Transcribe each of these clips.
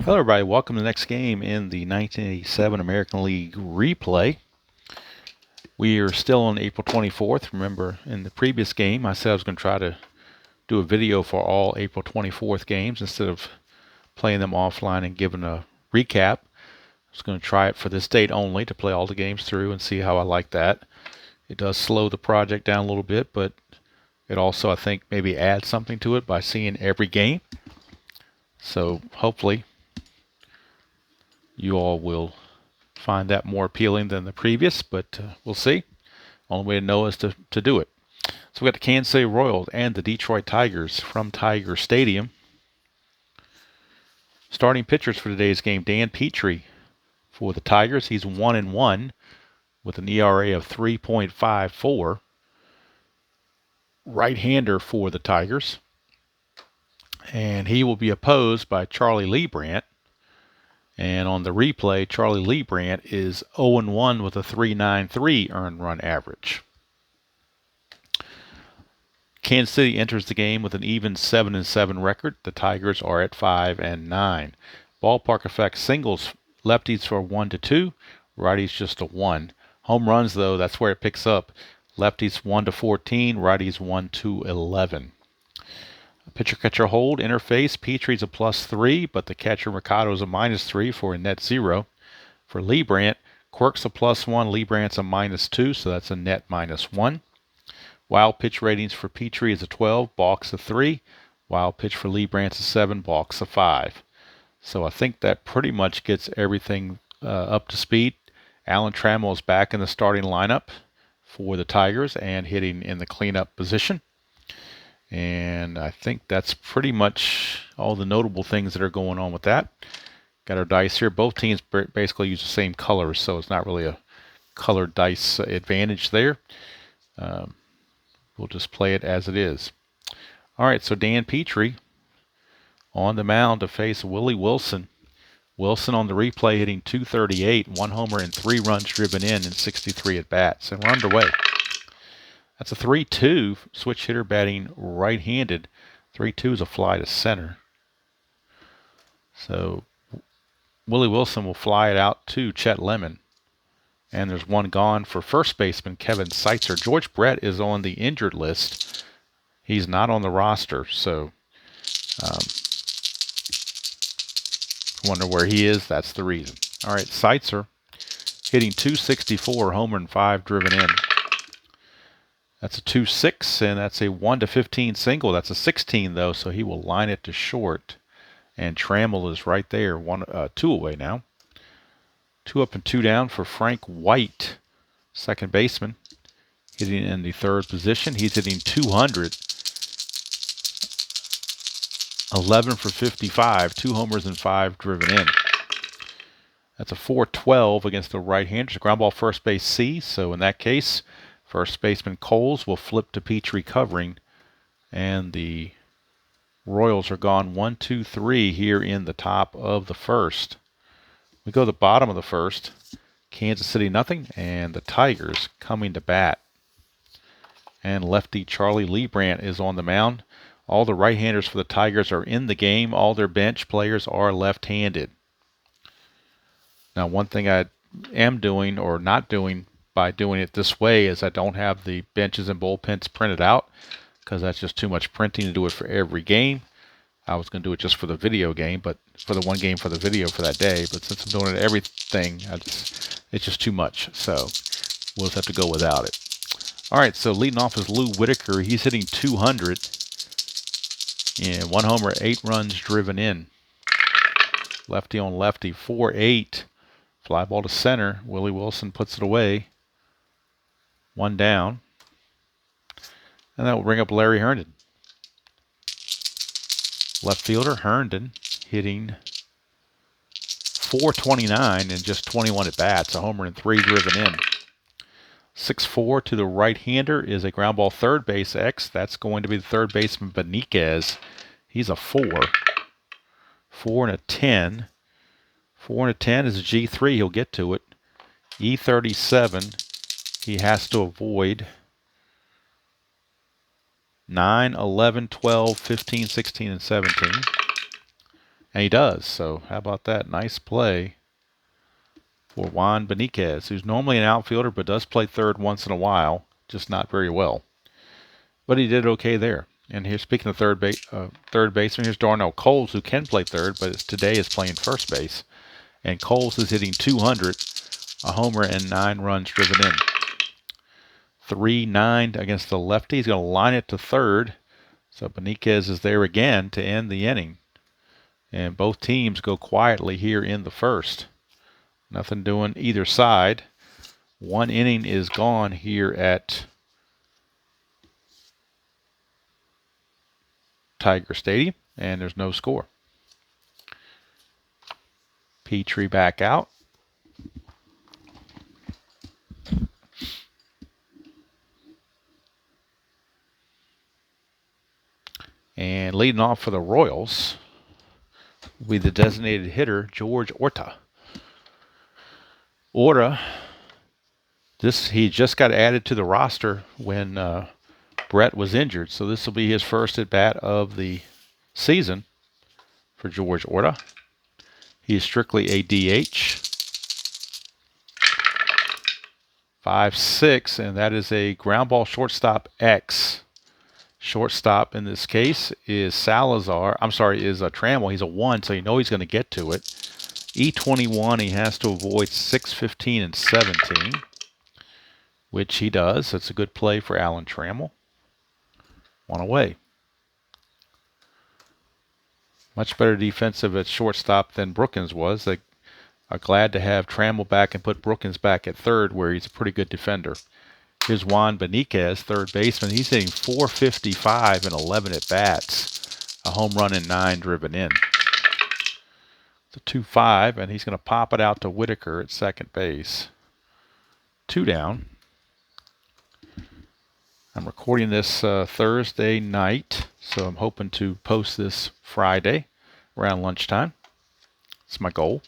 Hello everybody, welcome to the next game in the 1987 American League replay. We are still on April 24th. Remember, in the previous game I said I was going to try to do a video for all April 24th games instead of playing them offline and giving a recap. I was going to try it for this date only to play all the games through and see how I like that. It does slow the project down a little bit, but it also, I think, maybe adds something to it by seeing every game. So hopefully you all will find that more appealing than the previous, but we'll see. Only way to know is to do it. So we got the Kansas City Royals and the Detroit Tigers from Tiger Stadium. Starting pitchers for today's game: Dan Petry for the Tigers. He's 1-1 with an ERA of 3.54. Right-hander for the Tigers. And he will be opposed by Charlie Leibrandt. And on the replay, Charlie Leibrandt is 0-1 with a 3.93 earned run average. Kansas City enters the game with an even 7-7 record. The Tigers are at 5-9. Ballpark effect: singles, lefties for 1-2, righties just a 1. Home runs, though, that's where it picks up. Lefties 1-14, righties 1-11. Pitcher-catcher hold interface: Petry's a +3, but the catcher Mercado is a -3 for a net 0. For Leibrandt, Quirk's a +1, Leibrandt's a -2, so that's a net -1. Wild pitch ratings for Petry is a 12, balks a 3. Wild pitch for Leibrandt's a 7, balks a 5. So I think that pretty much gets everything up to speed. Alan Trammell is back in the starting lineup for the Tigers and hitting in the cleanup position. And I think that's pretty much all the notable things that are going on with that. Got our dice here. Both teams basically use the same colors, so it's not really a colored dice advantage there. We'll just play it as it is. All right, so Dan Petry on the mound to face Willie Wilson. Wilson on the replay hitting .238, 1 homer and 3 runs driven in 63 at-bats. And we're underway. That's a 3-2, switch hitter batting right-handed. 3-2 is a fly to center. So Willie Wilson will fly it out to Chet Lemon. And there's one gone for first baseman Kevin Seitzer. George Brett is on the injured list. He's not on the roster, so wonder where he is. That's the reason. All right, Seitzer hitting .264, homer and 5 driven in. That's a 2-6, and that's a 1-15 single. That's a 16, though, so he will line it to short. And Trammell is right there, 2 away now. 2 up and 2 down for Frank White, second baseman, hitting in the third position. He's hitting .200, 11 for 55, 2 homers and 5 driven in. That's a 4-12 against the right-hander. It's a ground ball first base C, so in that case, first baseman Coles will flip to Petry covering, and the Royals are gone 1-2-3 here in the top of the first. We go to the bottom of the first. Kansas City nothing, and the Tigers coming to bat. And lefty Charlie Leibrandt is on the mound. All the right-handers for the Tigers are in the game. All their bench players are left-handed. Now, one thing I am doing or not doing by doing it this way is I don't have the benches and bullpens printed out because that's just too much printing to do it for every game. I was going to do it just for the video game, but for the one game for the video for that day. But since I'm doing it everything, it's just too much. So we'll just have to go without it. All right, so leading off is Lou Whitaker. He's hitting .200. Yeah, 1 homer, 8 runs driven in. Lefty on lefty, 4-8. Fly ball to center. Willie Wilson puts it away. 1 down. And that will bring up Larry Herndon. Left fielder Herndon hitting .429 and just 21 at-bats. A homer and 3 driven in. 6-4 to the right-hander is a ground ball third base X. That's going to be the third baseman Beniquez. He's a 4. 4 and a 10. 4 and a 10 is a G3. He'll get to it. E37. He has to avoid 9, 11, 12, 15, 16, and 17. And he does. So how about that? Nice play for Juan Beniquez, who's normally an outfielder but does play third once in a while, just not very well. But he did okay there. And here, speaking of third baseman, here's Darnell Coles, who can play third, but today is playing first base. And Coles is hitting 200, a homer, and 9 runs driven in. 3-9 against the lefty. He's going to line it to third. So Beniquez is there again to end the inning. And both teams go quietly here in the first. Nothing doing either side. One inning is gone here at Tiger Stadium, and there's no score. Petry back out. And leading off for the Royals will be the designated hitter, George Orta. Orta, he just got added to the roster when Brett was injured, so this will be his first at bat of the season for George Orta. He is strictly a DH. 5-6, and that is a ground ball shortstop X. Shortstop in this case is Trammell. He's a 1, so you know he's going to get to it. E21, he has to avoid 6, 15, and 17, which he does. That's a good play for Alan Trammell. 1 away. Much better defensive at shortstop than Brookins was. They are glad to have Trammell back and put Brookins back at third, where he's a pretty good defender. Here's Juan Beniquez, third baseman. He's hitting .455 in 11 at-bats. A home run and 9 driven in. It's a 2-5, and he's going to pop it out to Whitaker at second base. 2 down. I'm recording this Thursday night, so I'm hoping to post this Friday around lunchtime. That's my goal.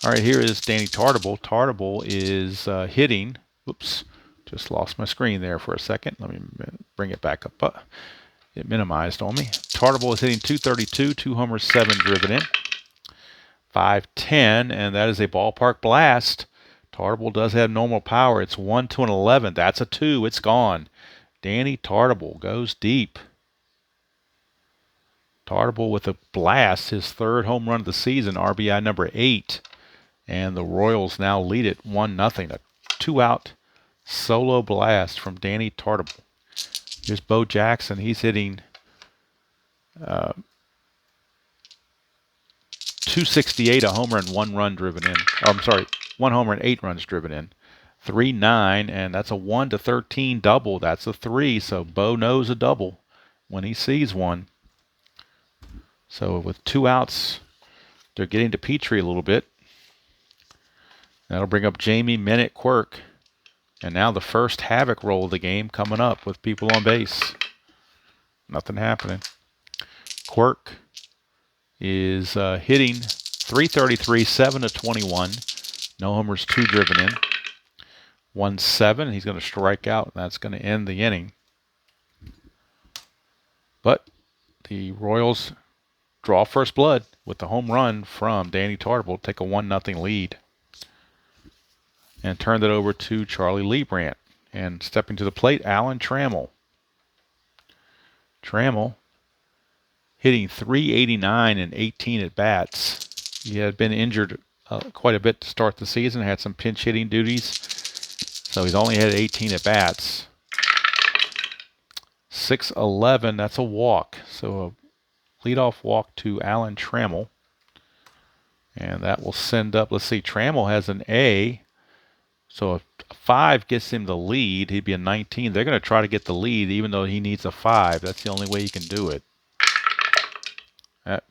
All right, here is Danny Tartabull. Tartabull is hitting. Whoops, just lost my screen there for a second. Let me bring it back up. It minimized on me. Tartabull is hitting .232, 2 homers, 7 driven in. 5-10, and that is a ballpark blast. Tartabull does have normal power. It's 1 to an 11. That's a 2. It's gone. Danny Tartabull goes deep. Tartabull with a blast, his 3rd home run of the season, RBI number 8. And the Royals now lead it 1-0. A 2-out solo blast from Danny Tartabull. Here's Bo Jackson. He's hitting .268, a homer and 1 run driven in. Oh, I'm sorry, 1 homer and 8 runs driven in. 3-9, and that's a 1 to 13 double. That's a 3, so Bo knows a double when he sees one. So with 2 outs, they're getting to Petry a little bit. That'll bring up Jamie Minute Quirk. And now the first havoc roll of the game coming up with people on base. Nothing happening. Quirk is hitting .333, 7 to 21. No homers, 2 driven in. 1-7. He's going to strike out, and that's going to end the inning. But the Royals draw first blood with the home run from Danny Tartabull, take a 1-0 lead. And turned it over to Charlie Leibrandt. And stepping to the plate, Alan Trammell. Trammell hitting .389 in 18 at-bats. He had been injured quite a bit to start the season, had some pinch hitting duties. So he's only had 18 at-bats. 6-11, that's a walk. So a leadoff walk to Alan Trammell. And that will send up, let's see, Trammell has an A. So if a 5 gets him the lead, he'd be a 19. They're going to try to get the lead even though he needs a 5. That's the only way he can do it.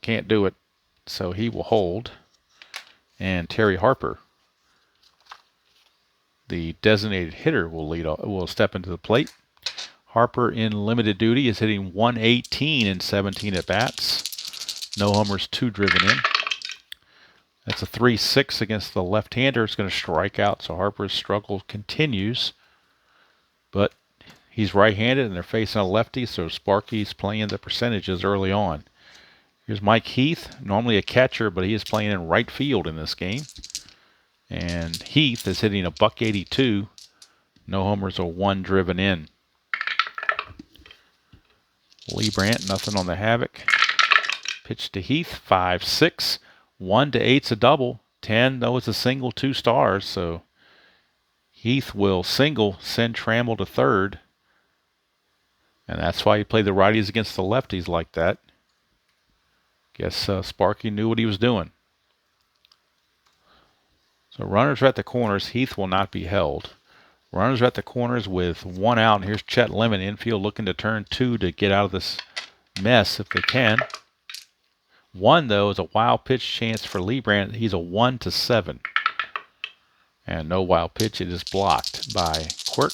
Can't do it. So he will hold. And Terry Harper, the designated hitter, will step into the plate. Harper in limited duty is hitting .118 in 17 at-bats. No homers, 2 driven in. That's a 3-6 against the left-hander. It's going to strike out, so Harper's struggle continues. But he's right-handed, and they're facing a lefty, so Sparky's playing the percentages early on. Here's Mike Heath, normally a catcher, but he is playing in right field in this game. And Heath is hitting a .182. No homers or 1 driven in. Leibrandt, nothing on the Havoc. Pitch to Heath, 5-6. 1 to 8's a double. 10, though, is a single, 2 stars. So Heath will single, send Trammell to third. And that's why you play the righties against the lefties like that. Guess Sparky knew what he was doing. So runners are at the corners. Heath will not be held. Runners are at the corners with 1 out. And here's Chet Lemon, infield, looking to turn 2 to get out of this mess if they can. 1, though, is a wild pitch chance for Leibrandt. He's a 1-7. And no wild pitch. It is blocked by Quirk.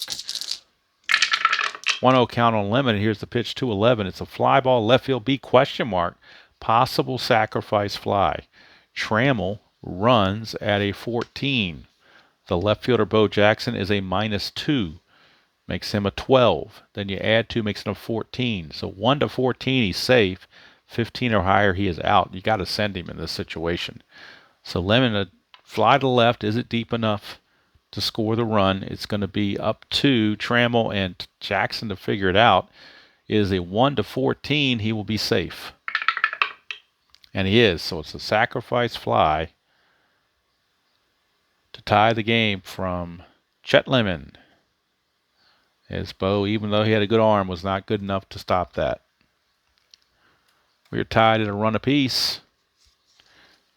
1-0 count on Lemon. Here's the pitch, 2-11. It's a fly ball, left field B, question mark. Possible sacrifice fly. Trammell runs at a 14. The left fielder, Bo Jackson, is a -2. Makes him a 12. Then you add 2, makes him a 14. So 1-14, he's safe. 15 or higher, he is out. You got to send him in this situation. So Lemon, a fly to left. Is it deep enough to score the run? It's going to be up to Trammell and Jackson to figure it out. It is a 1-14. He will be safe. And he is. So it's a sacrifice fly to tie the game from Chet Lemon. As Bo, even though he had a good arm, was not good enough to stop that. We're tied at a run apiece.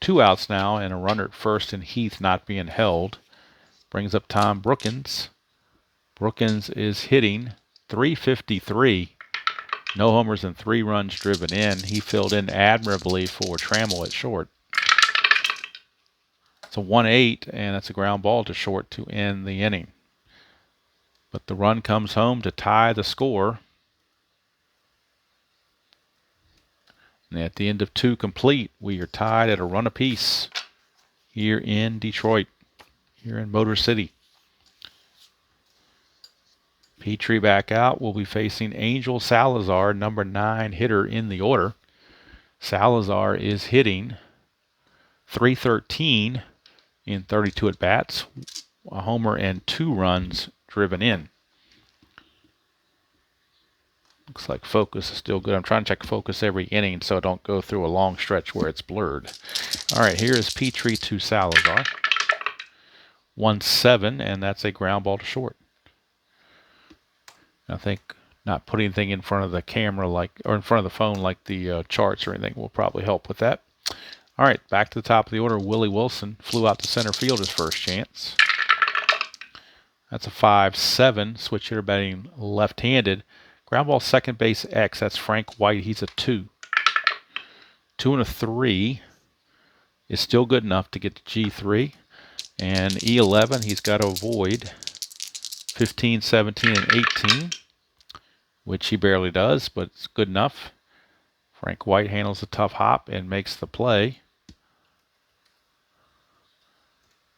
2 outs now, and a runner at first, and Heath not being held. Brings up Tom Brookins. Brookins is hitting .353. No homers and 3 runs driven in. He filled in admirably for Trammell at short. It's a 1-8, and that's a ground ball to short to end the inning. But the run comes home to tie the score. And at the end of 2 complete, we are tied at a run apiece here in Detroit, here in Motor City. Petry back out. We'll be facing Angel Salazar, number 9 hitter in the order. Salazar is hitting .313 in 32 at-bats, a homer and 2 runs driven in. Looks like focus is still good. I'm trying to check focus every inning so I don't go through a long stretch where it's blurred. All right, here is Petry to Salazar. 1-7, and that's a ground ball to short. I think not putting anything in front of the camera or in front of the phone like the charts or anything will probably help with that. All right, back to the top of the order. Willie Wilson flew out to center field his first chance. That's a 5-7. Switch hitter batting left-handed. Ground ball second base X. That's Frank White. He's a 2. 2 and a 3 is still good enough to get to G3. And E11, he's got to avoid 15, 17, and 18, which he barely does, but it's good enough. Frank White handles a tough hop and makes the play.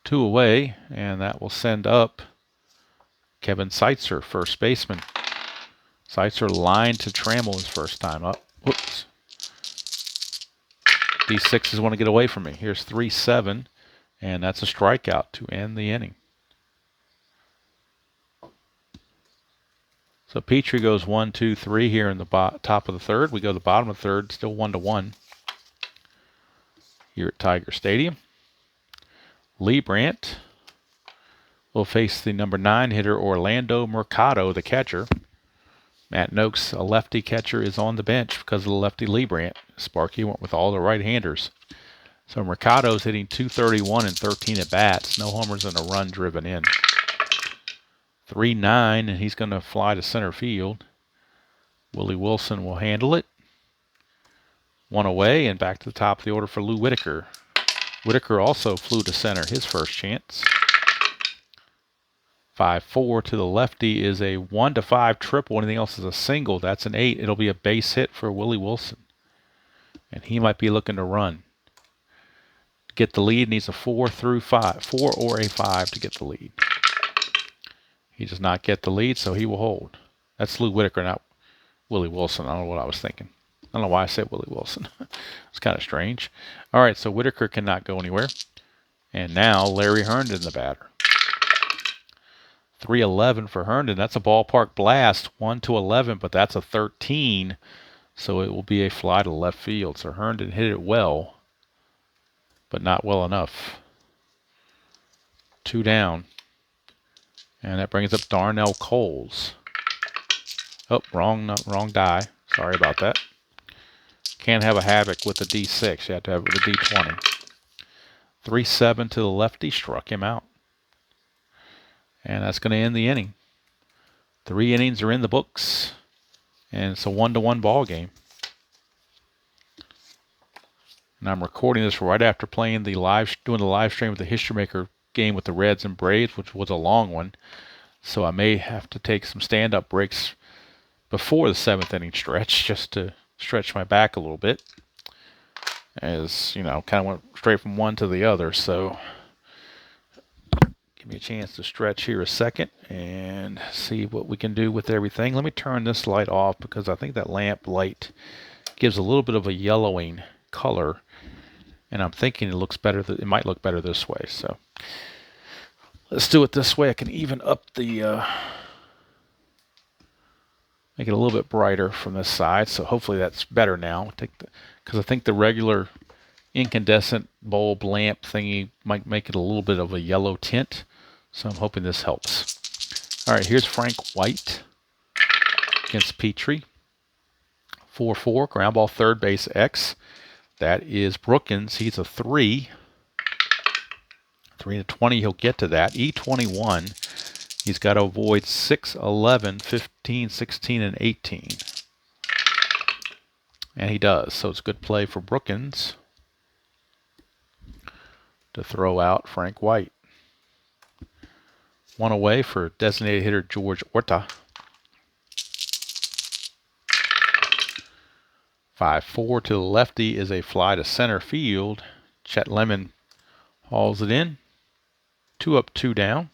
2 away, and that will send up Kevin Seitzer, first baseman. Seitzer lined to Trammell his first time up. Whoops. These 6s want to get away from me. Here's 3-7, and that's a strikeout to end the inning. So Petry goes 1, 2, 3 here in the top of the third. We go to the bottom of the third, still 1-1 here at Tiger Stadium. Leibrandt will face the number 9 hitter, Orlando Mercado, the catcher. Matt Noakes, a lefty catcher, is on the bench because of the lefty Leibrandt. Sparky went with all the right-handers. So Mercado's hitting .231 and 13 at-bats. No homers and a run driven in. 3-9, and he's going to fly to center field. Willie Wilson will handle it. 1 away, and back to the top of the order for Lou Whitaker. Whitaker also flew to center his first chance. 5-4 to the lefty is a 1-5 triple. Anything else is a single. That's an 8. It'll be a base hit for Willie Wilson. And he might be looking to run. To get the lead, needs a 4 or a 5 to get the lead. He does not get the lead, so he will hold. That's Lou Whitaker, not Willie Wilson. I don't know what I was thinking. I don't know why I said Willie Wilson. It's kind of strange. All right, so Whitaker cannot go anywhere. And now Larry Herndon, the batter. 3-11 for Herndon. That's a ballpark blast. 1-11, but that's a 13. So it will be a fly to left field. So Herndon hit it well, but not well enough. 2 down. And that brings up Darnell Coles. Oh, wrong die. Sorry about that. Can't have a havoc with the D6. You have to have it with the D20. 3-7 to the lefty. Struck him out. And that's going to end the inning. 3 innings are in the books. And it's a 1-1 ball game. And I'm recording this right after playing doing the live stream of the History Maker game with the Reds and Braves, which was a long one. So I may have to take some stand-up breaks before the 7th inning stretch just to stretch my back a little bit. As, you know, kind of went straight from one to the other. So give me a chance to stretch here a second and see what we can do with everything. Let me turn this light off because I think that lamp light gives a little bit of a yellowing color. And I'm thinking it might look better this way. So let's do it this way. I can even up the, make it a little bit brighter from this side. So hopefully that's better now. Because I think the regular incandescent bulb lamp thingy might make it a little bit of a yellow tint. So I'm hoping this helps. All right, here's Frank White against Petry. 4-4, ground ball third base X. That is Brookins. He's a 3. 3-20, he'll get to that. E21, he's got to avoid 6, 11, 15, 16, and 18. And he does, so it's a good play for Brookins to throw out Frank White. 1 away for designated hitter George Orta. 5-4 to the lefty is a fly to center field. Chet Lemon hauls it in. 2 up, 2 down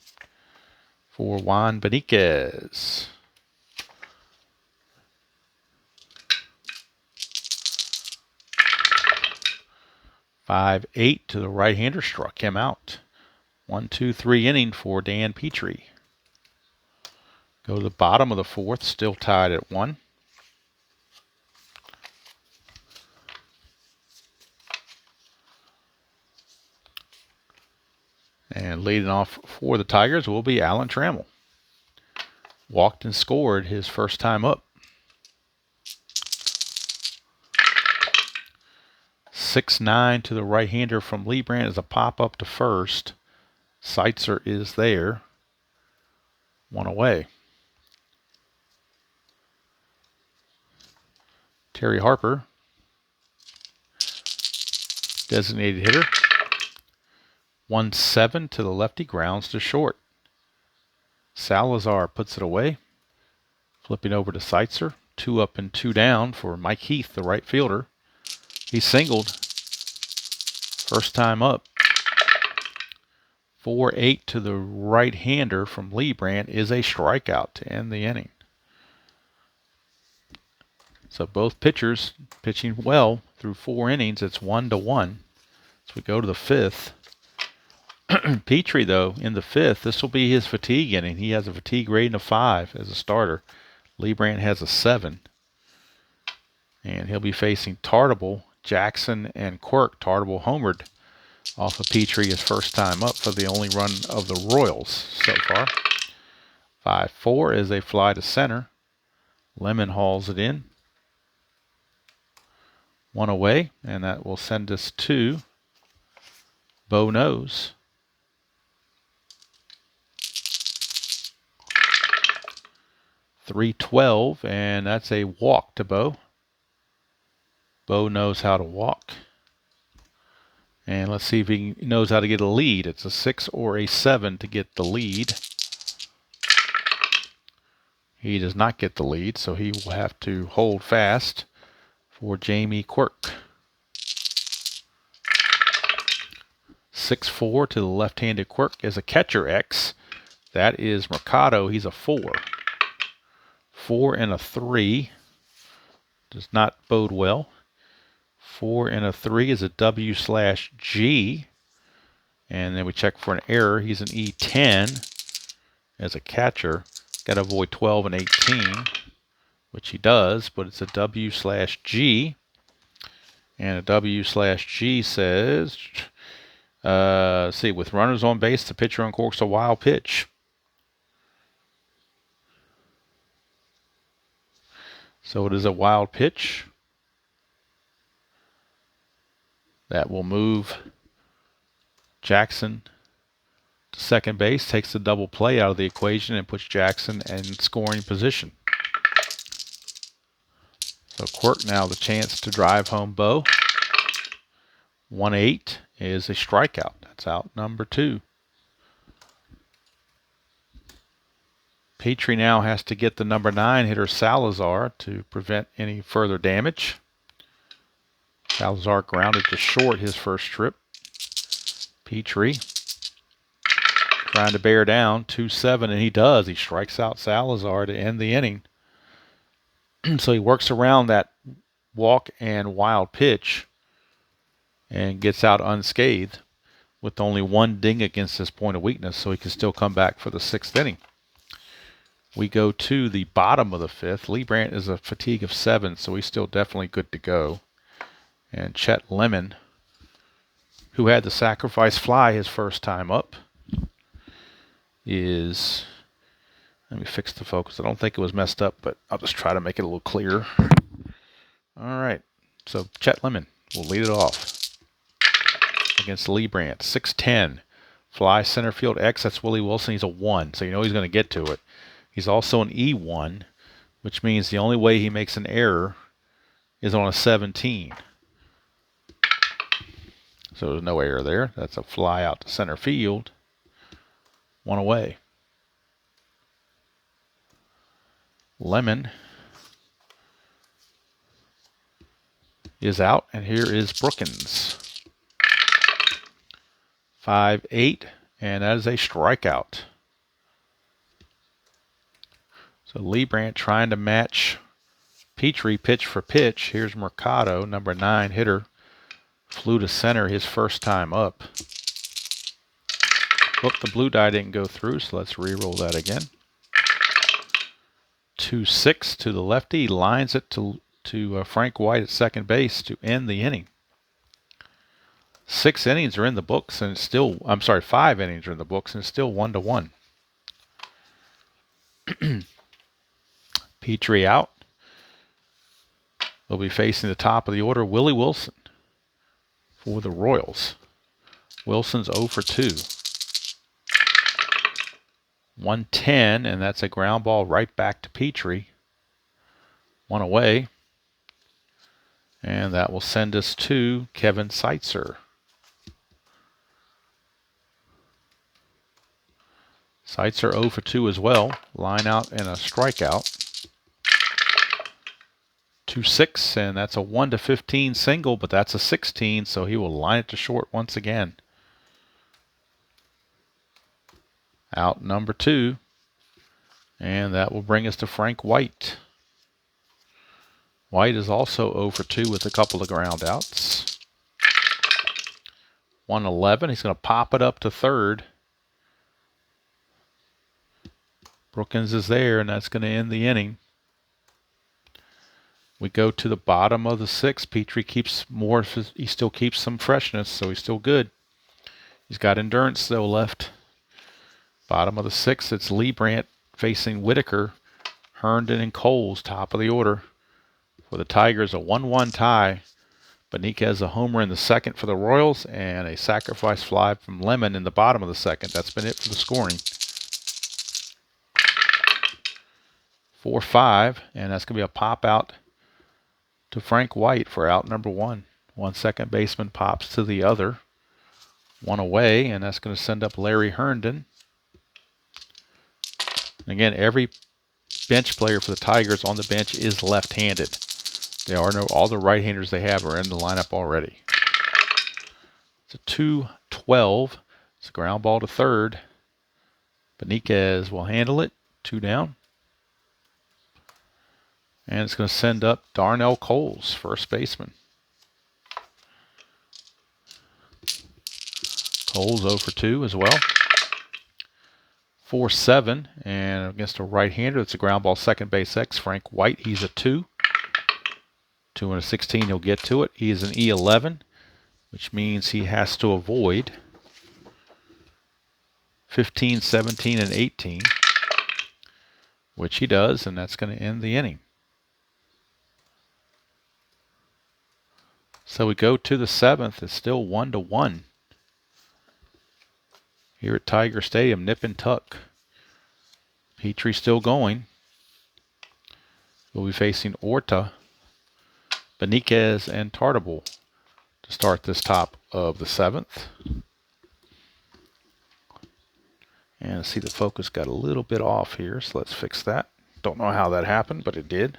for Juan Beniquez. 5-8 to the right-hander, struck him out. 1-2-3 inning for Dan Petry. Go to the bottom of the 4th, still tied at 1. And leading off for the Tigers will be Alan Trammell. Walked and scored his first time up. 6-9 to the right-hander from Leibrandt is a pop-up to first. Seitzer is there. 1 away. Terry Harper, designated hitter. 1-7 to the lefty, grounds to short. Salazar puts it away. Flipping over to Seitzer. 2 up and 2 down for Mike Heath, the right fielder. He singled. First time up. 4-8 to the right-hander from Leibrandt is a strikeout to end the inning. So both pitchers pitching well through 4 innings. It's 1-1. So we go to the 5th. Petry, though, in the 5th, this will be his fatigue inning. He has a fatigue rating of 5 as a starter. Leibrandt has a 7. And he'll be facing Tartable, Jackson, and Quirk. Tartable homered off of Petry his first time up for the only run of the Royals so far. 5-4 is a fly to center. Lemon hauls it in. 1 away, and that will send us to Bo Knows. 3-12, and that's a walk to Bo. Bo knows how to walk. And let's see if he knows how to get a lead. It's a 6 or a 7 to get the lead. He does not get the lead, so he will have to hold fast for Jamie Quirk. 6-4 to the left-handed Quirk is a catcher X. That is Mercado. He's a 4. 4 and a 3 does not bode well. 4 and a 3 is a W/G. And then we check for an error. He's an E10 as a catcher. Got to avoid 12 and 18, which he does, but it's a W/G. And a W/G says, see, with runners on base, the pitcher uncorks a wild pitch. So it is a wild pitch. That will move Jackson to second base, takes the double play out of the equation, and puts Jackson in scoring position. So Quirk now the chance to drive home Bo. 1-8 is a strikeout. That's out number 2. Petry now has to get the number 9 hitter Salazar to prevent any further damage. Salazar grounded to short his first trip. Petry trying to bear down 2-7, and he does. He strikes out Salazar to end the inning. So he works around that walk and wild pitch and gets out unscathed with only 1 ding against his point of weakness, so he can still come back for the 6th inning. We go to the bottom of the 5th. Leibrandt is a fatigue of 7, so he's still definitely good to go. And Chet Lemon, who had the sacrifice fly his first time up, is... Let me fix the focus. I don't think it was messed up, but I'll just try to make it a little clearer. All right. So Chet Lemon will lead it off against Leibrandt. 6-10. Fly center field X. That's Willie Wilson. He's a 1, so you know he's going to get to it. He's also an E1, which means the only way he makes an error is on a 17. So there's no error there. That's a fly out to center field. 1 away. Lemon is out, and here is Brookins. 5-8, and that is a strikeout. So Leibrandt trying to match Petry pitch for pitch. Here's Mercado, number 9 hitter. Flew to center his first time up. Look, the blue die didn't go through, so let's re-roll that again. 2-6 to the lefty. Lines it to Frank White at second base to end the inning. 6 innings are in the books, and it's still, 5 innings are in the books, and it's still 1-1. Petry out. We'll be facing the top of the order, Willie Wilson for the Royals. Wilson's 0 for 2. 1-10, and that's a ground ball right back to Petry. 1 away. And that will send us to Kevin Seitzer. Seitzer 0 for 2 as well. Line out and a strikeout. 2-6, and that's a 1-15 single, but that's a 16, so he will line it to short once again. Out number 2, and that will bring us to Frank White. White is also 0 for 2 with a couple of ground outs. 1-11, he's going to pop it up to third. Brookins is there, and that's going to end the inning. We go to the bottom of the 6th. Petry keeps more, he still keeps some freshness, so he's still good. He's got endurance, though, left. Bottom of the 6th, it's Leibrandt facing Whitaker, Herndon, and Coles, top of the order. For the Tigers, a 1-1 tie. Benitez a homer in the 2nd for the Royals, and a sacrifice fly from Lemon in the bottom of the 2nd. That's been it for the scoring. 4-5, and that's going to be a pop out to Frank White for out number 1. One second baseman pops to the other. 1 away, and that's going to send up Larry Herndon. Again, every bench player for the Tigers on the bench is left-handed. All the right-handers they have are in the lineup already. It's a 2-12. It's a ground ball to third. Benitez will handle it. 2 down. And it's going to send up Darnell Coles, first baseman. Coles 0 for 2 as well. 4-7, and against a right-hander, it's a ground ball second base X. Frank White, he's a 2. 2 and a 16, he'll get to it. He is an E11, which means he has to avoid 15, 17, and 18, which he does, and that's going to end the inning. So we go to the 7th. It's still 1-1 here at Tiger Stadium, nip and tuck. Petry still going. We'll be facing Orta, Beniquez, and Tartable to start this top of the 7th. And I see the focus got a little bit off here, so let's fix that. Don't know how that happened, but it did.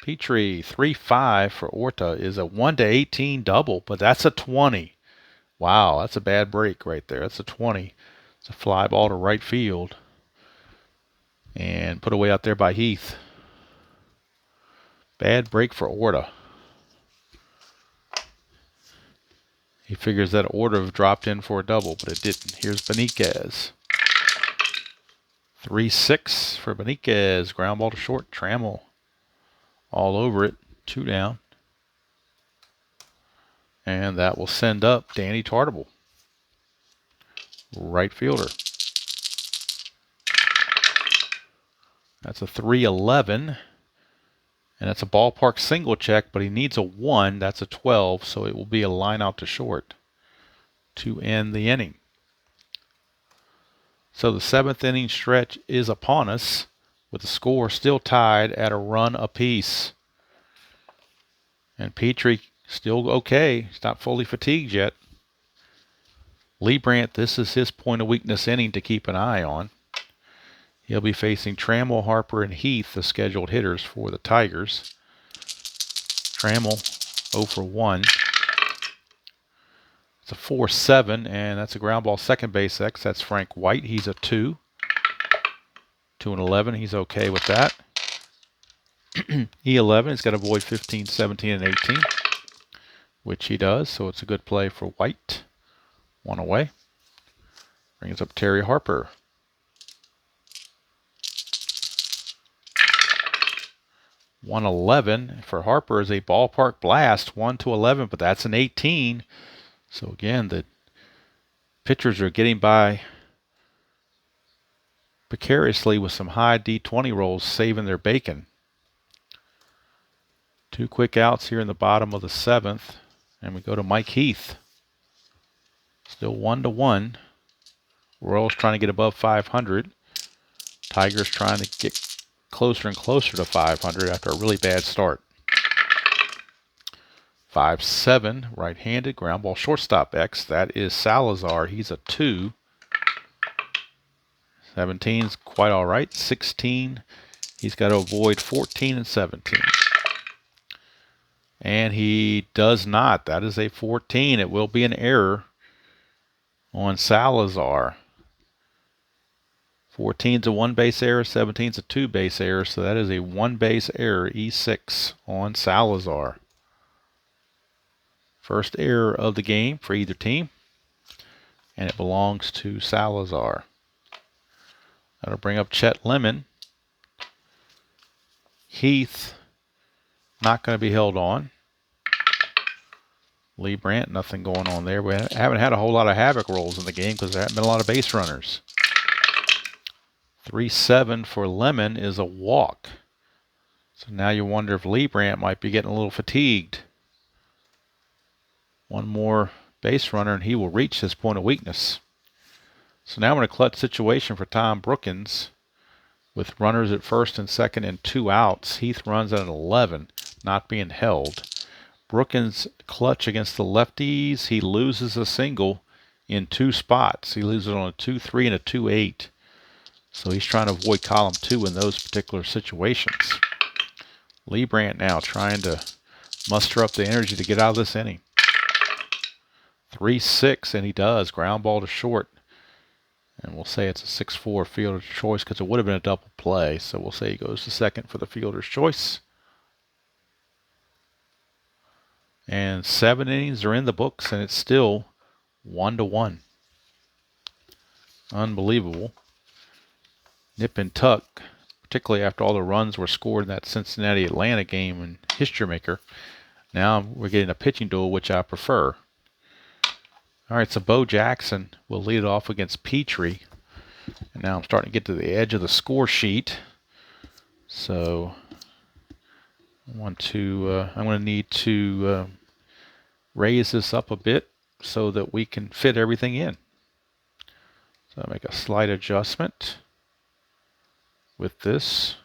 Petry, 3-5 for Orta is a 1-18 double, but that's a 20. Wow, that's a bad break right there. That's a 20. It's a fly ball to right field. And put away out there by Heath. Bad break for Orta. He figures that Orta have dropped in for a double, but it didn't. Here's Beniquez. 3-6 for Beniquez. Ground ball to short. Trammell all over it. 2 down. And that will send up Danny Tartable, right fielder. That's a 3-11. And that's a ballpark single check, but he needs a 1. That's a 12, so it will be a line out to short to end the inning. So the 7th inning stretch is upon us, with the score still tied at a run apiece. And Petry still okay. He's not fully fatigued yet. Leibrandt, this is his point of weakness inning to keep an eye on. He'll be facing Trammell, Harper, and Heath, the scheduled hitters for the Tigers. Trammell 0 for 1. It's a 4-7, and that's a ground ball second base X. That's Frank White. He's a 2. 2 and 11. He's okay with that. E11, he's got to avoid 15, 17, and 18, which he does, so it's a good play for White. 1 away. Brings up Terry Harper. 111 for Harper is a ballpark blast, 1-11, but that's an 18. So again, the pitchers are getting by precariously with some high D20 rolls, saving their bacon. 2 quick outs here in the bottom of the 7th, and we go to Mike Heath. Still 1-1. Royals trying to get above 500. Tigers trying to get closer and closer to 500 after a really bad start. 5-7, right-handed, ground ball shortstop X. That is Salazar. He's a 2. 17's quite all right. 16, he's got to avoid 14 and 17. And he does not. That is a 14. It will be an error on Salazar. 14's a 1-base error, 17's a 2-base error, so that is a 1-base error, E6 on Salazar. First error of the game for either team, and it belongs to Salazar. That'll bring up Chet Lemon. Heath, not going to be held on. Leibrandt, nothing going on there. We haven't had a whole lot of havoc rolls in the game because there haven't been a lot of base runners. 3-7 for Lemon is a walk. So now you wonder if Leibrandt might be getting a little fatigued. 1 more base runner and he will reach his point of weakness. So now we're in a clutch situation for Tom Brookins with runners at first and second and 2 outs. Heath runs at an 11, not being held. Brookins clutch against the lefties. He loses a single in 2 spots. He loses on a 2-3 and a 2-8. So he's trying to avoid column 2 in those particular situations. Leibrandt now trying to muster up the energy to get out of this inning. 3-6, and he does. Ground ball to short. And we'll say it's a 6-4 fielder's choice because it would have been a double play. So we'll say he goes to second for the fielder's choice. And 7 innings are in the books, and it's still 1-1. Unbelievable. Nip and tuck, particularly after all the runs were scored in that Cincinnati-Atlanta game and history maker. Now we're getting a pitching duel, which I prefer. All right, so Bo Jackson will lead it off against Petry. And now I'm starting to get to the edge of the score sheet. So I'm going to need to raise this up a bit so that we can fit everything in. So I'll make a slight adjustment with this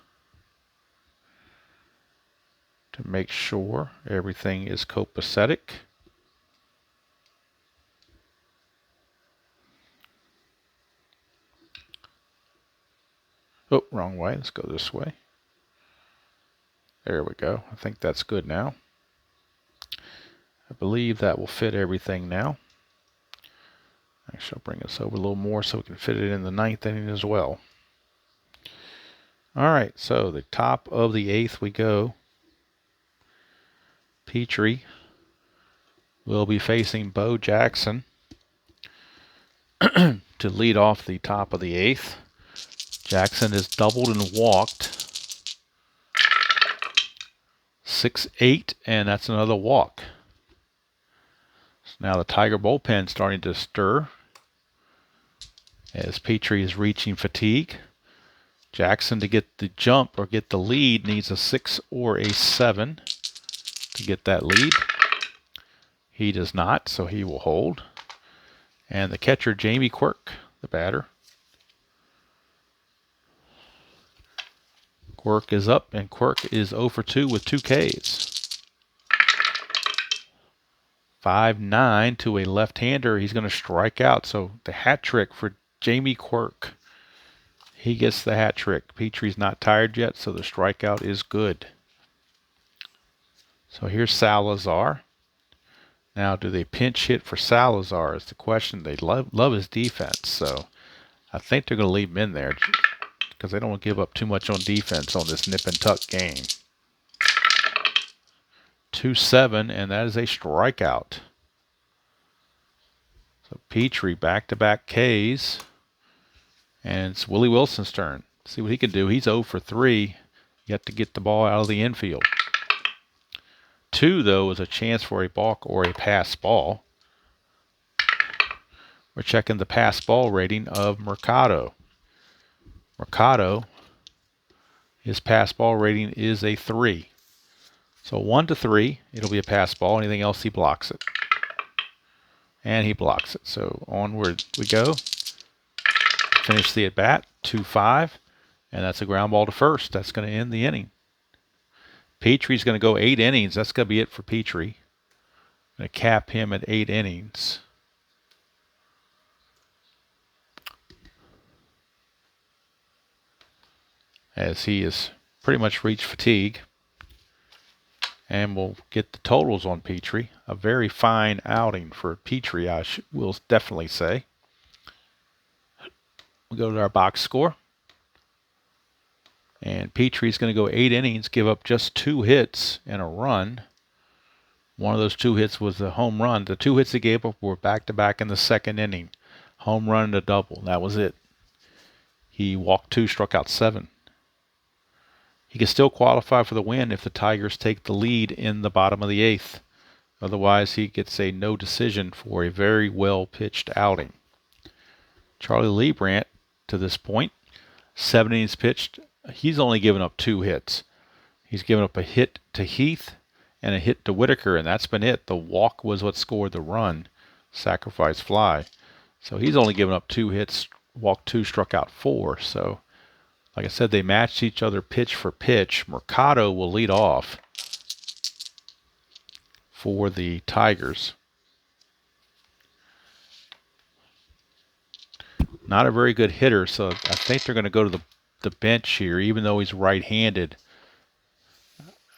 to make sure everything is copacetic. Oh, wrong way. Let's go this way. There we go. I think that's good now. I believe that will fit everything now. Actually, I'll bring this over a little more so we can fit it in the 9th inning as well. All right, so the top of the 8th we go. Petry will be facing Bo Jackson to lead off the top of the 8th. Jackson is doubled and walked. 6-8, and that's another walk. So now the Tiger bullpen starting to stir as Petry is reaching fatigue. Jackson, to get the jump or get the lead, needs a 6 or a 7 to get that lead. He does not, so he will hold. And the catcher, Jamie Quirk, the batter. Quirk is up, and Quirk is 0 for 2 with 2 Ks. 5-9 to a left-hander. He's going to strike out. So the hat trick for Jamie Quirk. He gets the hat trick. Petry's not tired yet, so the strikeout is good. So here's Salazar. Now, do they pinch hit for Salazar is the question. They love his defense, so I think they're going to leave him in there because they don't want to give up too much on defense on this nip and tuck game. 2-7, and that is a strikeout. So Petry back-to-back Ks, and it's Willie Wilson's turn. See what he can do. He's 0 for 3. You have to get the ball out of the infield. 2, though, is a chance for a balk or a pass ball. We're checking the pass ball rating of Mercado. Mercado, his pass ball rating is a 3. So 1 to 3, it'll be a pass ball. Anything else, he blocks it. And he blocks it. So onward we go. Finish the at-bat, 2-5. And that's a ground ball to first. That's going to end the inning. Petry's going to go 8 innings. That's going to be it for Petry. Going to cap him at 8 innings. As he has pretty much reached fatigue. And we'll get the totals on Petry. A very fine outing for Petry, I will definitely say. We'll go to our box score. And Petry's going to go 8 innings, give up just 2 hits and a run. One of those 2 hits was a home run. The 2 hits he gave up were back-to-back in the 2nd inning. Home run and a double. That was it. He walked 2, struck out 7. He can still qualify for the win if the Tigers take the lead in the bottom of the 8th. Otherwise, he gets a no decision for a very well-pitched outing. Charlie Leibrandt, to this point, 7 innings pitched. He's only given up 2 hits. He's given up a hit to Heath and a hit to Whitaker, and that's been it. The walk was what scored the run, sacrifice fly. So he's only given up 2 hits, walked 2, struck out 4. So, like I said, they matched each other pitch for pitch. Mercado will lead off for the Tigers. Not a very good hitter, so I think they're going to go to the bench here, even though he's right-handed.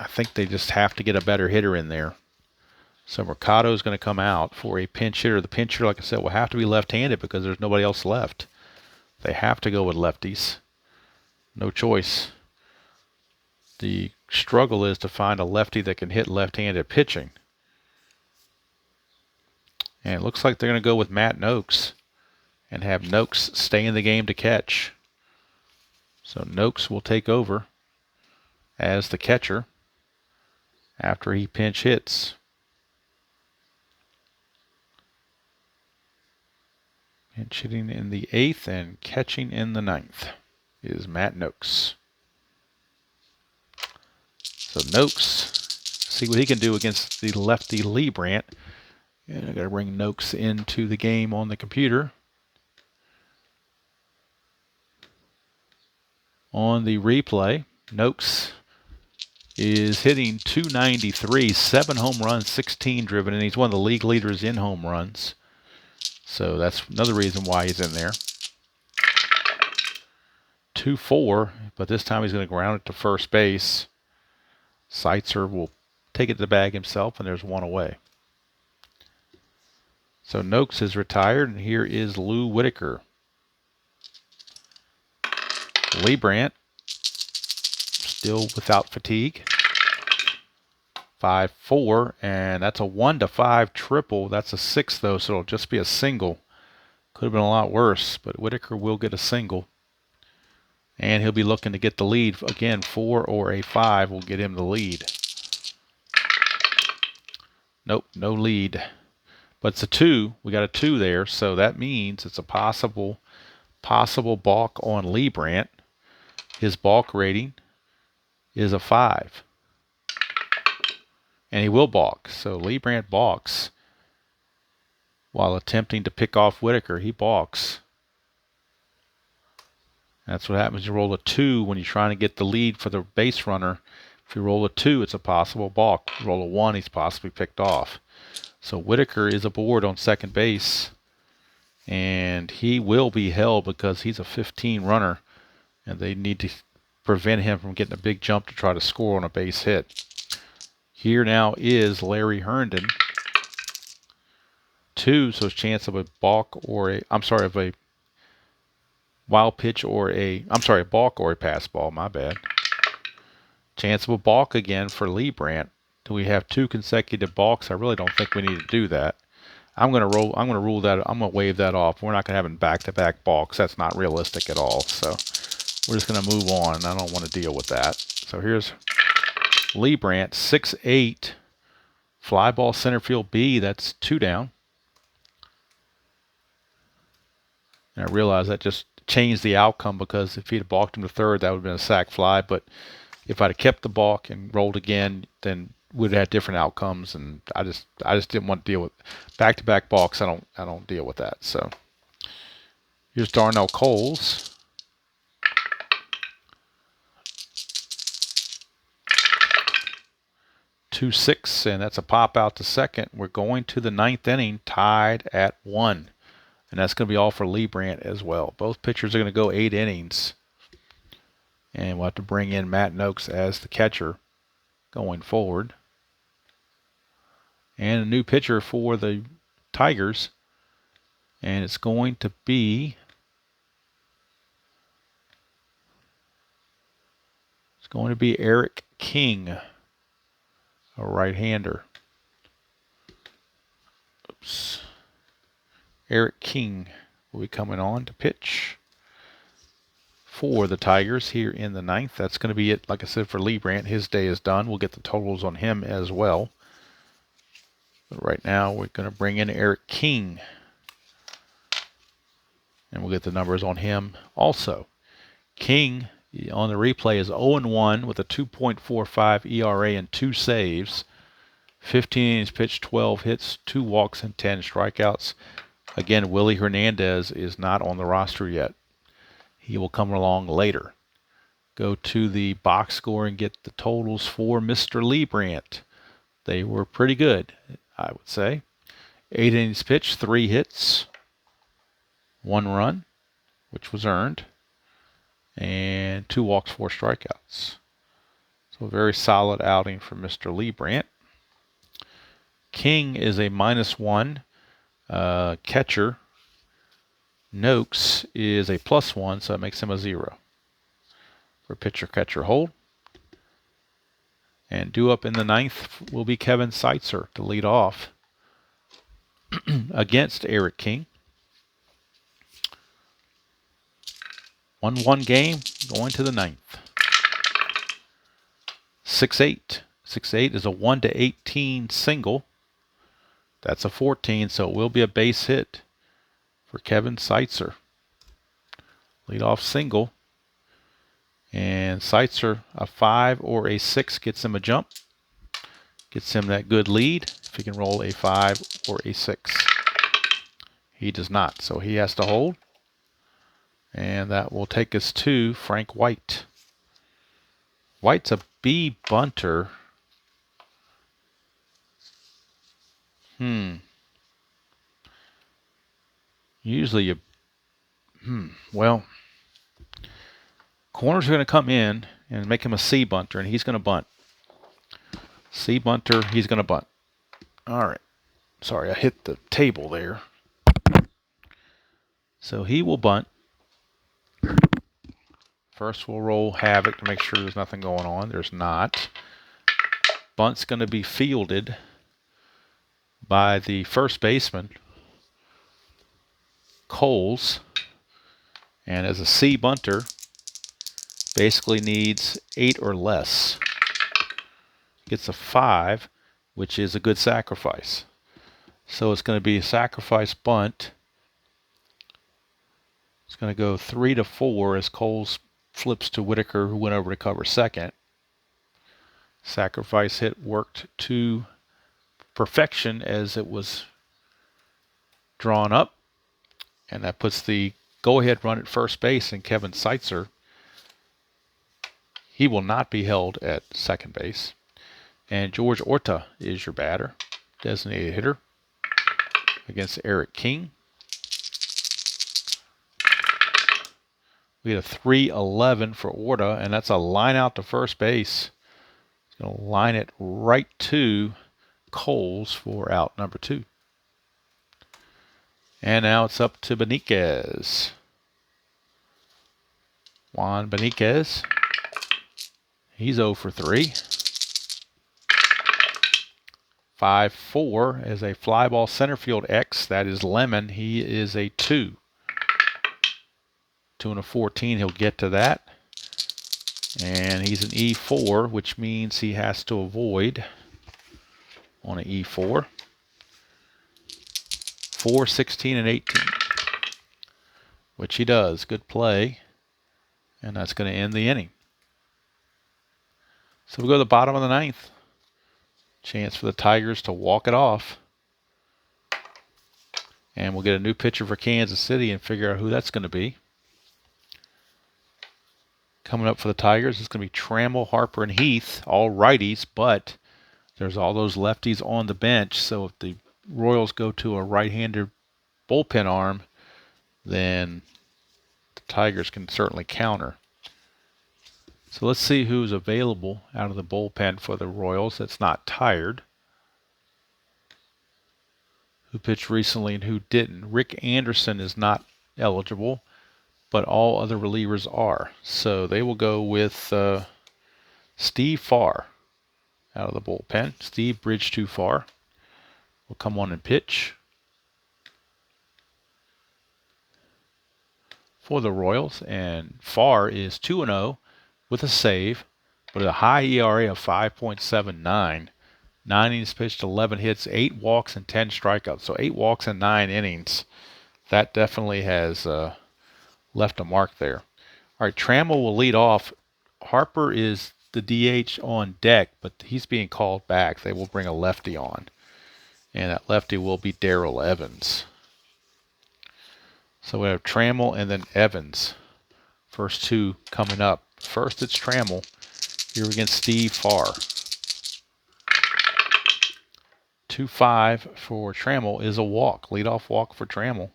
I think they just have to get a better hitter in there. So Mercado is going to come out for a pinch hitter. The pinch hitter, like I said, will have to be left-handed because there's nobody else left. They have to go with lefties. No choice. The struggle is to find a lefty that can hit left-handed pitching. And it looks like they're going to go with Matt Noakes and have Noakes stay in the game to catch. So Noakes will take over as the catcher after he pinch hits. Pinch hitting in the 8th and catching in the 9th is Matt Noakes. So Noakes, see what he can do against the lefty Leibrandt. And I got to bring Noakes into the game on the computer. On the replay, Noakes is hitting .293, 7 home runs, 16 driven, and he's one of the league leaders in home runs. So that's another reason why he's in there. 2-4, but this time he's going to ground it to first base. Seitzer will take it to the bag himself, and there's one away. So Noakes is retired, and here is Lou Whitaker. Leibrandt still without fatigue. 5-4, and that's a 1-5 triple. That's a 6 though, so it'll just be a single. Could have been a lot worse, but Whitaker will get a single. And he'll be looking to get the lead. Again, 4 or a 5 will get him the lead. Nope, no lead. But it's a 2. We got a 2 there, so that means it's a possible balk on Leibrandt. His balk rating is a 5. And he will balk. So Leibrandt balks while attempting to pick off Whitaker. He balks. That's what happens. You roll a 2 when you're trying to get the lead for the base runner. If you roll a 2, it's a possible balk. You roll a 1, he's possibly picked off. So Whitaker is aboard on second base. And he will be held because he's a 15 runner. And they need to prevent him from getting a big jump to try to score on a base hit. Here now is Larry Herndon. 2, so his chance of a balk or a, of a wild pitch or a balk or a pass ball, my bad. Chance of a balk again for Leibrandt. Do we have 2 consecutive balks? I really don't think we need to do that. I'm going to waive that off. We're not going to have back-to-back balks. That's not realistic at all. So we're just going to move on. I don't want to deal with that. So here's Leibrandt, 6-8. Fly ball center field B. That's 2 down. And I realize that just changed the outcome because if he'd have balked him to third, that would have been a sac fly. But if I'd have kept the balk and rolled again, then we'd have had different outcomes. And I just didn't want to deal with back-to-back balks. I don't deal with that. So here's Darnell Coles. .26, and that's a pop out to second. We're going to the 9th inning, tied at 1. And that's going to be all for Leibrandt as well. Both pitchers are going to go 8 innings. And we'll have to bring in Matt Noakes as the catcher going forward. And a new pitcher for the Tigers. And it's going to be Eric King, a right-hander. Oops. Eric King will be coming on to pitch for the Tigers here in the 9th. That's going to be it, like I said, for Leibrandt. His day is done. We'll get the totals on him as well. But right now, we're going to bring in Eric King. And we'll get the numbers on him also. King, on the replay, is 0-1 with a 2.45 ERA and 2 saves. 15 innings pitched, 12 hits, 2 walks, and 10 strikeouts. Again, Willie Hernandez is not on the roster yet. He will come along later. Go to the box score and get the totals for Mr. Leibrandt. They were pretty good, I would say. 8 innings pitched, 3 hits, 1 run, which was earned, and 2 walks, 4 strikeouts. So a very solid outing for Mr. Leibrandt. King is a -1 catcher. Noakes is a +1, so that makes him a 0 for pitcher, catcher, hold. And due up in the 9th will be Kevin Seitzer to lead off against Eric King. 1-1 game going to the 9th. 6-8. 6-8 is a 1-18 single. That's a 14, so it will be a base hit for Kevin Seitzer. Leadoff single. And Seitzer, a 5 or a 6 gets him a jump. Gets him that good lead if he can roll a 5 or a 6. He does not, so he has to hold. And that will take us to Frank White. White's a B bunter. Usually you... well... corners are going to come in and make him a C bunter, and he's going to bunt. C bunter, he's going to bunt. All right. Sorry, I hit the table there. So he will bunt. First we'll roll Havoc to make sure there's nothing going on. There's not. Bunt's going to be fielded by the first baseman, Coles. And as a C bunter, basically needs 8 or less. Gets a 5, which is a good sacrifice. So it's going to be a sacrifice bunt. It's going to go 3-4 as Coles flips to Whitaker, who went over to cover second. Sacrifice hit worked to perfection as it was drawn up. And that puts the go-ahead run at first base, and Kevin Seitzer, he will not be held at second base. And George Orta is your batter, designated hitter, against Eric King. We get a 3-11 for Orta, and that's a line out to first base. He's going to line it right to Coles for out number 2. And now it's up to Beniquez. Juan Beniquez. He's 0 for 3. 5-4 as a fly ball center field X. That is Lemon. He is a 2. 2 and a 14. He'll get to that. And he's an E4, which means he has to avoid on an E4. 4, 16, and 18. Which he does. Good play. And that's going to end the inning. So we go to the bottom of the 9th. Chance for the Tigers to walk it off. And we'll get a new pitcher for Kansas City and figure out who that's going to be. Coming up for the Tigers is going to be Trammell, Harper, and Heath, all righties, but there's all those lefties on the bench. So if the Royals go to a right-handed bullpen arm, then the Tigers can certainly counter. So let's see who's available out of the bullpen for the Royals that's not tired. Who pitched recently and who didn't. Rick Anderson is not eligible, but all other relievers are. So they will go with Steve Farr out of the bullpen. Steve bridged too far. Will come on and pitch for the Royals. And Farr is 2-0 with a save, but a high ERA of 5.79. 9 innings pitched, 11 hits, 8 walks, and 10 strikeouts. So 8 walks in 9 innings. That definitely has left a mark there. All right, Trammell will lead off. Harper is the DH on deck, but he's being called back. They will bring a lefty on. And that lefty will be Darrell Evans. So we have Trammell and then Evans. First two coming up. First it's Trammell here against Steve Farr. 2-5 for Trammell is a walk. Leadoff walk for Trammell.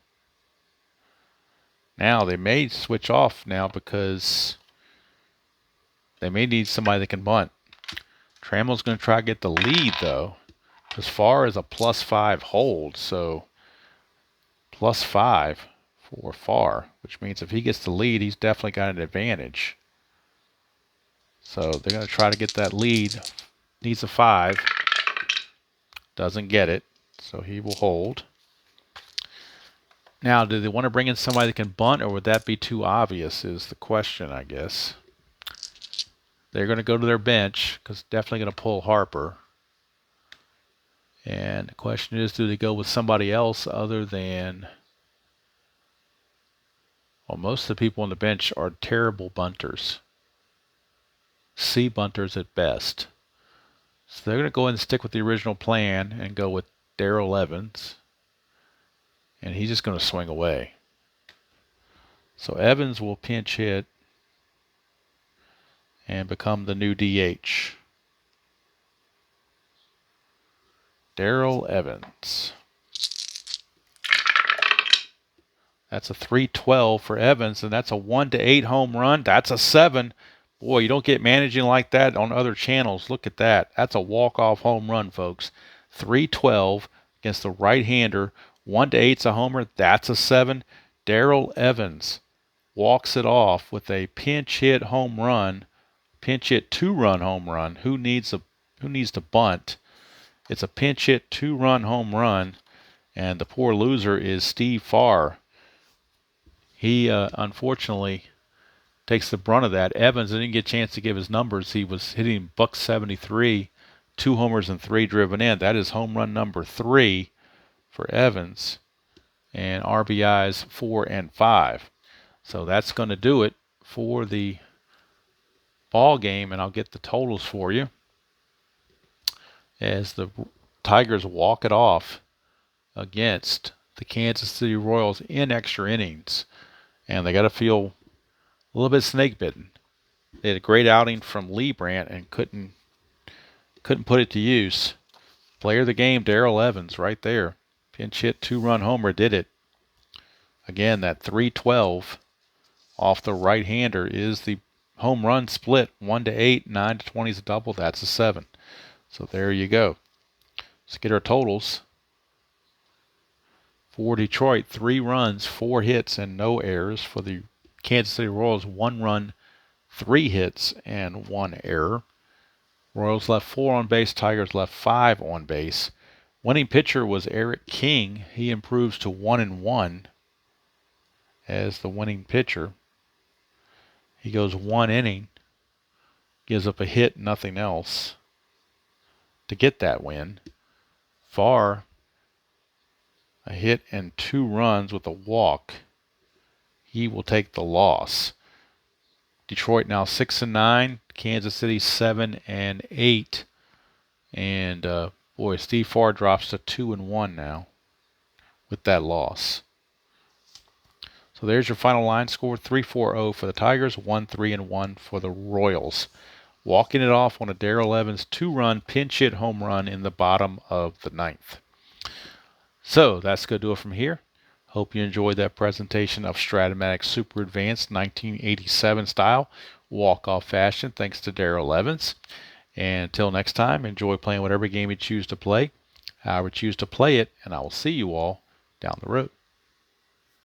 Now they may switch off now because they may need somebody that can bunt. Trammell's going to try to get the lead though. As far as a +5 hold, so +5 for Farr, which means if he gets the lead, he's definitely got an advantage. So they're going to try to get that lead. Needs a 5. Doesn't get it, so he will hold. Now, do they want to bring in somebody that can bunt, or would that be too obvious is the question, I guess. They're going to go to their bench, because definitely going to pull Harper. And the question is, do they go with somebody else other than... Well, most of the people on the bench are terrible bunters. C bunters at best. So they're going to go ahead and stick with the original plan and go with Darrell Evans. And he's just going to swing away. So Evans will pinch hit and become the new DH. Darrell Evans. That's a 312 for Evans, and that's a 1-8 home run. That's a 7. Boy, you don't get managing like that on other channels. Look at that. That's a walk-off home run, folks. 312 against the right-hander. 1-8's a homer. That's a 7. Darrell Evans walks it off with a pinch hit home run. Pinch hit 2-run home run. Who needs to bunt? It's a pinch hit 2-run home run, and the poor loser is Steve Farr. He unfortunately takes the brunt of that. Evans didn't get a chance to give his numbers. He was hitting .73, 2 homers and 3 driven in. That is home run number 3 for Evans, and RBIs 4 and 5. So that's going to do it for the ball game, and I'll get the totals for you as the Tigers walk it off against the Kansas City Royals in extra innings. And they got to feel a little bit snake bitten. They had a great outing from Leibrandt and couldn't put it to use. Player of the game, Darrell Evans, right there. Pinch hit 2-run homer did it. Again, that 312 off the right-hander is the home run split. 1-8, 9-20 is a double. That's a 7. So there you go. Let's get our totals. For Detroit, 3 runs, 4 hits, and no errors. For the Kansas City Royals, 1 run, 3 hits, and 1 error. Royals left 4 on base. Tigers left 5 on base. Winning pitcher was Eric King. He improves to 1-1 as the winning pitcher. He goes 1 inning, gives up a hit, nothing else, to get that win. Farr, a hit and 2 runs with a walk. He will take the loss. Detroit now 6-9. Kansas City 7-8. And boy, Steve Farr drops to 2-1 now with that loss. So there's your final line score: 3-4-0 for the Tigers, 1-3-1 for the Royals. Walking it off on a Darrell Evans 2-run pinch hit home run in the bottom of the 9th. So that's going to do it from here. Hope you enjoyed that presentation of Strat-O-Matic Super Advanced 1987 style walk-off fashion, thanks to Darrell Evans. And until next time, enjoy playing whatever game you choose to play, however you choose to play it, and I will see you all down the road.